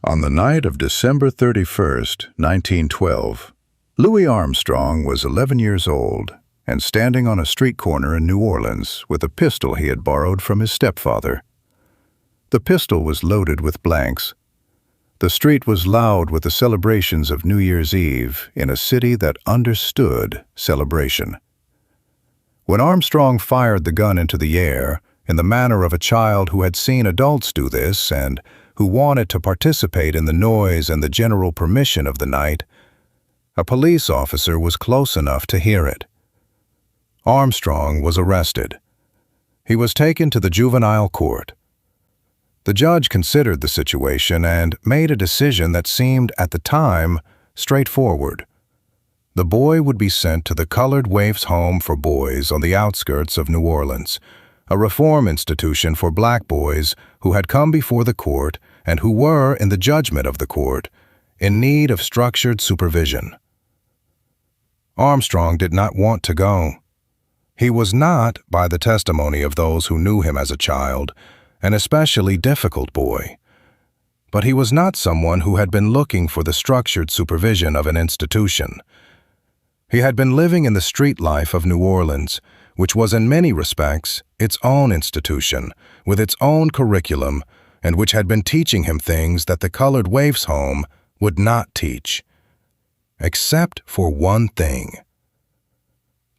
On the night of December 31st, 1912, Louis Armstrong was 11 years old and standing on a street corner in New Orleans with a pistol he had borrowed from his stepfather. The pistol was loaded with blanks. The street was loud with the celebrations of New Year's Eve in a city that understood celebration. When Armstrong fired the gun into the air, in the manner of a child who had seen adults do this and who wanted to participate in the noise and the general permission of the night, a police officer was close enough to hear it. Armstrong was arrested. He was taken to the juvenile court. The judge considered the situation and made a decision that seemed, at the time, straightforward. The boy would be sent to the Colored Waifs Home for Boys on the outskirts of New Orleans, a reform institution for black boys who had come before the court and who were, in the judgment of the court, in need of structured supervision. Armstrong did not want to go. He was not, by the testimony of those who knew him as a child, an especially difficult boy. But he was not someone who had been looking for the structured supervision of an institution. He had been living in the street life of New Orleans, which was in many respects its own institution, with its own curriculum, and which had been teaching him things that the Colored Waifs Home would not teach. Except for one thing.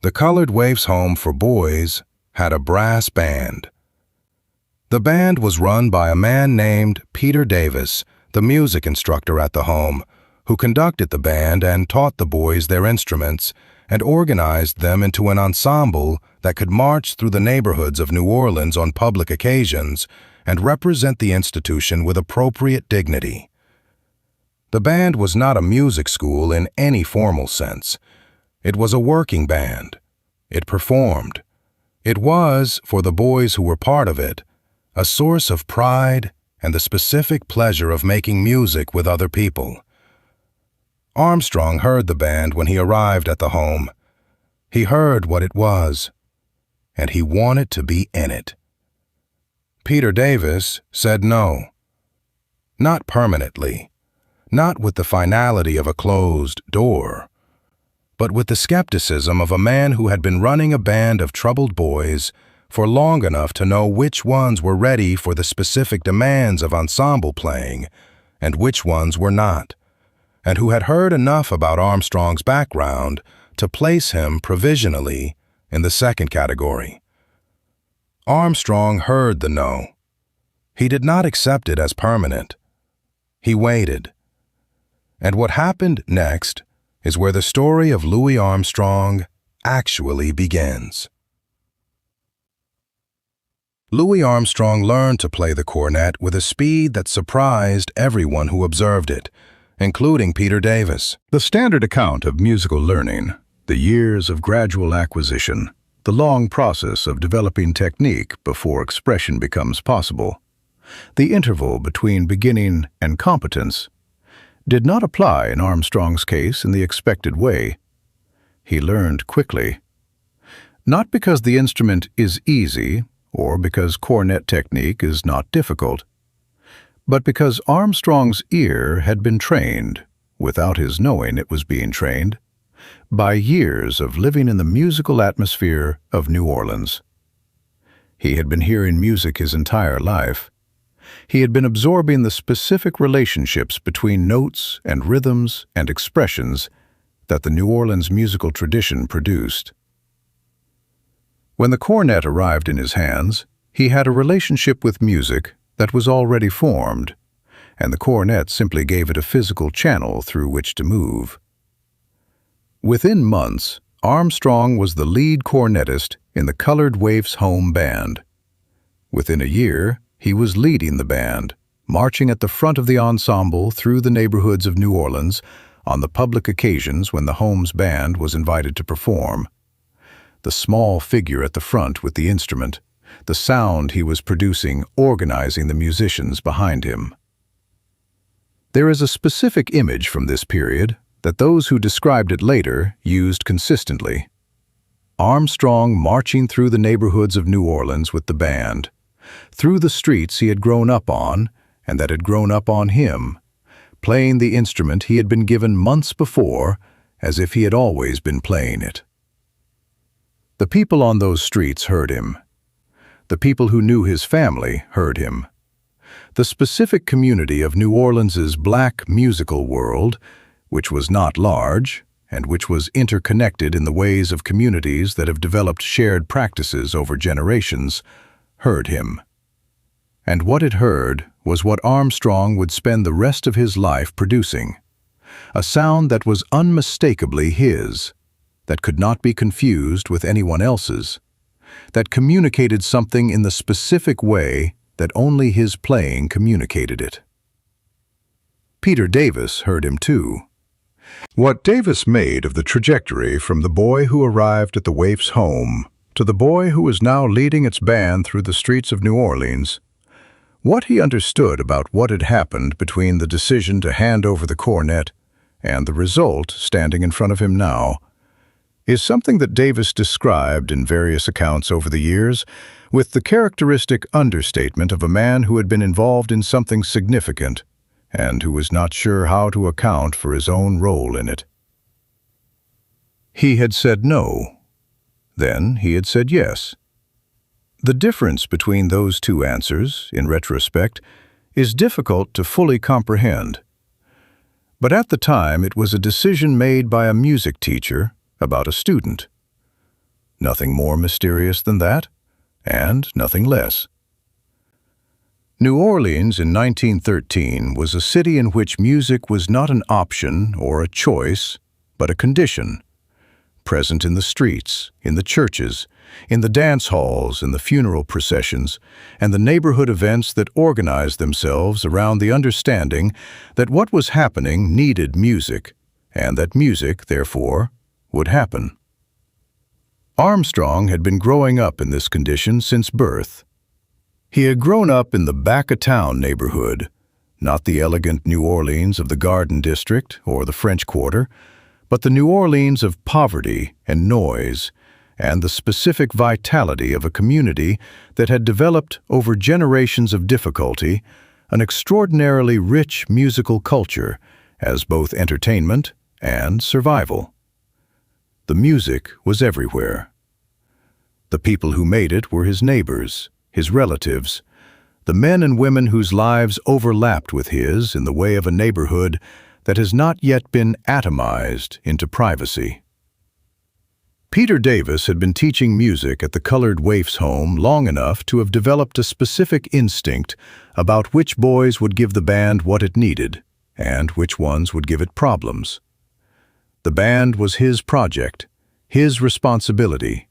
The Colored Waifs Home for Boys had a brass band. The band was run by a man named Peter Davis, the music instructor at the home, who conducted the band and taught the boys their instruments and organized them into an ensemble that could march through the neighborhoods of New Orleans on public occasions and represent the institution with appropriate dignity. The band was not a music school in any formal sense. It was a working band. It performed. It was, for the boys who were part of it, a source of pride and the specific pleasure of making music with other people. Armstrong heard the band when he arrived at the home. He heard what it was, and he wanted to be in it. Peter Davis said no. Not permanently, not with the finality of a closed door, but with the skepticism of a man who had been running a band of troubled boys for long enough to know which ones were ready for the specific demands of ensemble playing and which ones were not, and who had heard enough about Armstrong's background to place him provisionally in the second category. Armstrong heard the no. He did not accept it as permanent. He waited. And what happened next is where the story of Louis Armstrong actually begins. Louis Armstrong learned to play the cornet with a speed that surprised everyone who observed it, including Peter Davis. The standard account of musical learning, the years of gradual acquisition, the long process of developing technique before expression becomes possible, the interval between beginning and competence, did not apply in Armstrong's case in the expected way. He learned quickly. Not because the instrument is easy or because cornet technique is not difficult, but because Armstrong's ear had been trained, without his knowing it was being trained, by years of living in the musical atmosphere of New Orleans. He had been hearing music his entire life. He had been absorbing the specific relationships between notes and rhythms and expressions that the New Orleans musical tradition produced. When the cornet arrived in his hands, he had a relationship with music that was already formed, and the cornet simply gave it a physical channel through which to move. Within months, Armstrong was the lead cornetist in the Colored Waifs Home Band. Within a year, he was leading the band, marching at the front of the ensemble through the neighborhoods of New Orleans on the public occasions when the home's band was invited to perform. The small figure at the front with the instrument, the sound he was producing organizing the musicians behind him. There is a specific image from this period that those who described it later used consistently. Armstrong marching through the neighborhoods of New Orleans with the band, through the streets he had grown up on and that had grown up on him playing the instrument he had been given months before, as if he had always been playing it. The people on those streets heard him. The people who knew his family heard him. The specific community of New Orleans's black musical world, which was not large, and which was interconnected in the ways of communities that have developed shared practices over generations, heard him. And what it heard was what Armstrong would spend the rest of his life producing, a sound that was unmistakably his, that could not be confused with anyone else's, that communicated something in the specific way that only his playing communicated it. Peter Davis heard him too. What Davis made of the trajectory from the boy who arrived at the waif's home to the boy who was now leading its band through the streets of New Orleans, what he understood about what had happened between the decision to hand over the cornet and the result standing in front of him now, is something that Davis described in various accounts over the years with the characteristic understatement of a man who had been involved in something significant and who was not sure how to account for his own role in it. He had said no. Then he had said yes. The difference between those two answers, in retrospect, is difficult to fully comprehend. But at the time it was a decision made by a music teacher about a student. Nothing more mysterious than that, and nothing less. New Orleans in 1913 was a city in which music was not an option or a choice, but a condition, present in the streets, in the churches, in the dance halls, in the funeral processions, and the neighborhood events that organized themselves around the understanding that what was happening needed music, and that music, therefore, would happen. Armstrong had been growing up in this condition since birth. He had grown up in the back-of-town neighborhood, not the elegant New Orleans of the Garden District or the French Quarter, but the New Orleans of poverty and noise, and the specific vitality of a community that had developed over generations of difficulty an extraordinarily rich musical culture as both entertainment and survival. The music was everywhere. The people who made it were his neighbors, his relatives, the men and women whose lives overlapped with his in the way of a neighborhood that has not yet been atomized into privacy. Peter Davis had been teaching music at the colored waif's home long enough to have developed a specific instinct about which boys would give the band what it needed and which ones would give it problems. The band was his project, his responsibility,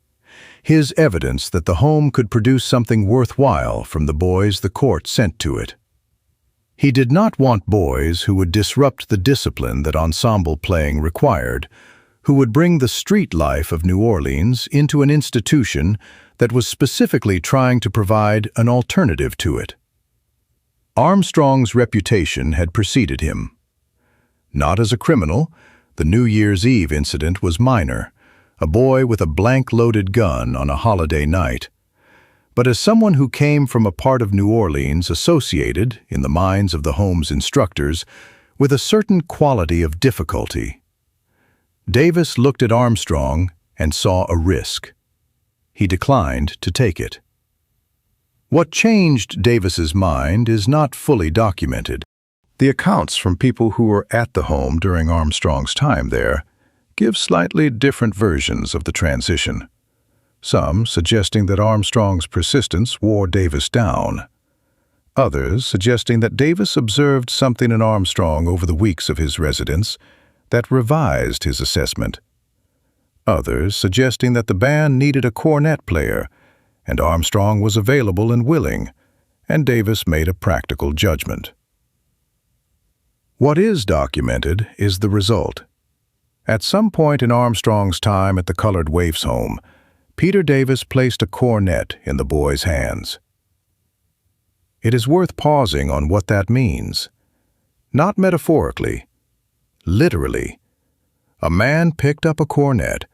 his evidence that the home could produce something worthwhile from the boys the court sent to it. He did not want boys who would disrupt the discipline that ensemble playing required, who would bring the street life of New Orleans into an institution that was specifically trying to provide an alternative to it. Armstrong's reputation had preceded him. Not as a criminal, the New Year's Eve incident was minor, a boy with a blank-loaded gun on a holiday night, but as someone who came from a part of New Orleans associated, in the minds of the home's instructors, with a certain quality of difficulty. Davis looked at Armstrong and saw a risk. He declined to take it. What changed Davis's mind is not fully documented. The accounts from people who were at the home during Armstrong's time there give slightly different versions of the transition, some suggesting that Armstrong's persistence wore Davis down, others suggesting that Davis observed something in Armstrong over the weeks of his residence that revised his assessment, others suggesting that the band needed a cornet player, and Armstrong was available and willing, and Davis made a practical judgment. What is documented is the result. At some point in Armstrong's time at the colored waif's home, Peter Davis placed a cornet in the boy's hands. It is worth pausing on what that means. Not metaphorically, literally. A man picked up a cornet,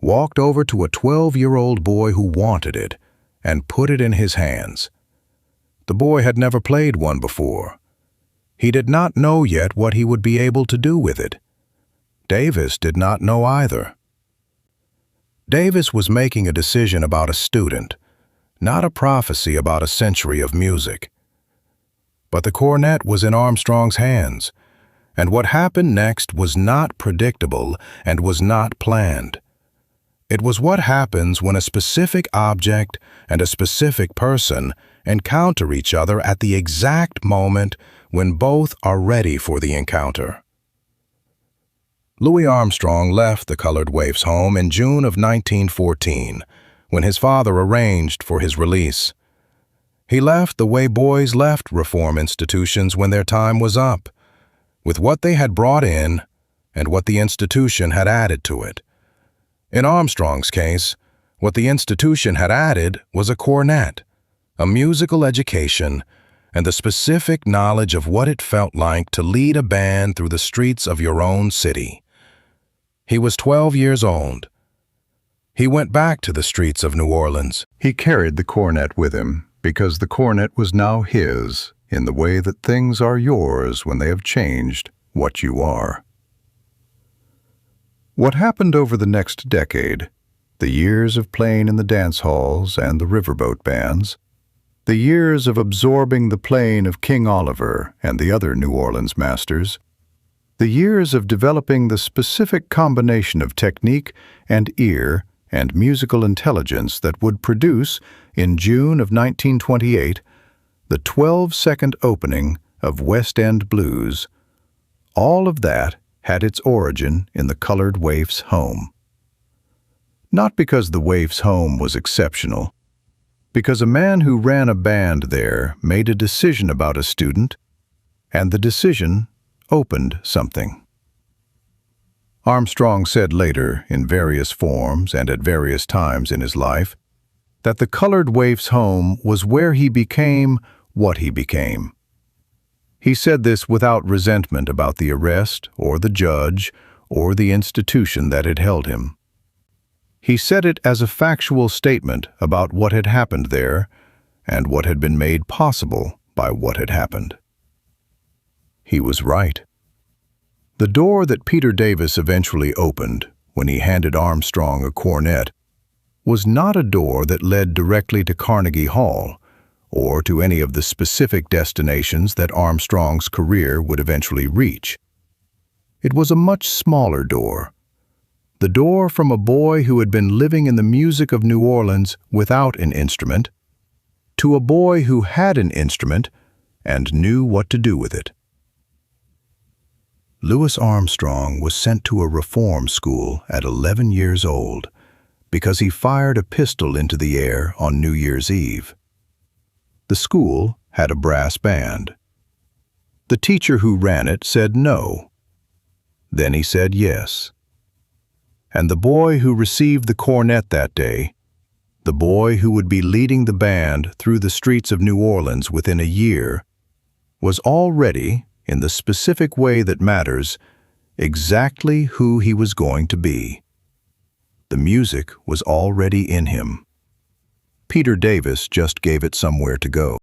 walked over to a 12-year-old boy who wanted it, and put it in his hands. The boy had never played one before. He did not know yet what he would be able to do with it. Davis did not know either. Davis was making a decision about a student, not a prophecy about a century of music. But the cornet was in Armstrong's hands, and what happened next was not predictable and was not planned. It was what happens when a specific object and a specific person encounter each other at the exact moment when both are ready for the encounter. Louis Armstrong left the Colored Waifs home in June of 1914, when his father arranged for his release. He left the way boys left reform institutions when their time was up, with what they had brought in and what the institution had added to it. In Armstrong's case, what the institution had added was a cornet, a musical education, and the specific knowledge of what it felt like to lead a band through the streets of your own city. He was 12 years old. He went back to the streets of New Orleans. He carried the cornet with him because the cornet was now his, in the way that things are yours when they have changed what you are. What happened over the next decade, the years of playing in the dance halls and the riverboat bands, the years of absorbing the playing of King Oliver and the other New Orleans masters, the years of developing the specific combination of technique and ear and musical intelligence that would produce, in June of 1928, the 12-second opening of West End Blues, all of that had its origin in the Colored Waifs' home. Not because the Waifs' home was exceptional, because a man who ran a band there made a decision about a student, and the decision opened something. Armstrong said later, in various forms and at various times in his life, that the Colored Waifs' home was where he became what he became. He said this without resentment about the arrest or the judge or the institution that had held him. He said it as a factual statement about what had happened there and what had been made possible by what had happened. He was right. The door that Peter Davis eventually opened when he handed Armstrong a cornet was not a door that led directly to Carnegie Hall or to any of the specific destinations that Armstrong's career would eventually reach. It was a much smaller door. The door from a boy who had been living in the music of New Orleans without an instrument to a boy who had an instrument and knew what to do with it. Louis Armstrong was sent to a reform school at 11 years old because he fired a pistol into the air on New Year's Eve. The school had a brass band. The teacher who ran it said no. Then he said yes. And the boy who received the cornet that day, the boy who would be leading the band through the streets of New Orleans within a year, was already, in the specific way that matters, exactly who he was going to be. The music was already in him. Peter Davis just gave it somewhere to go.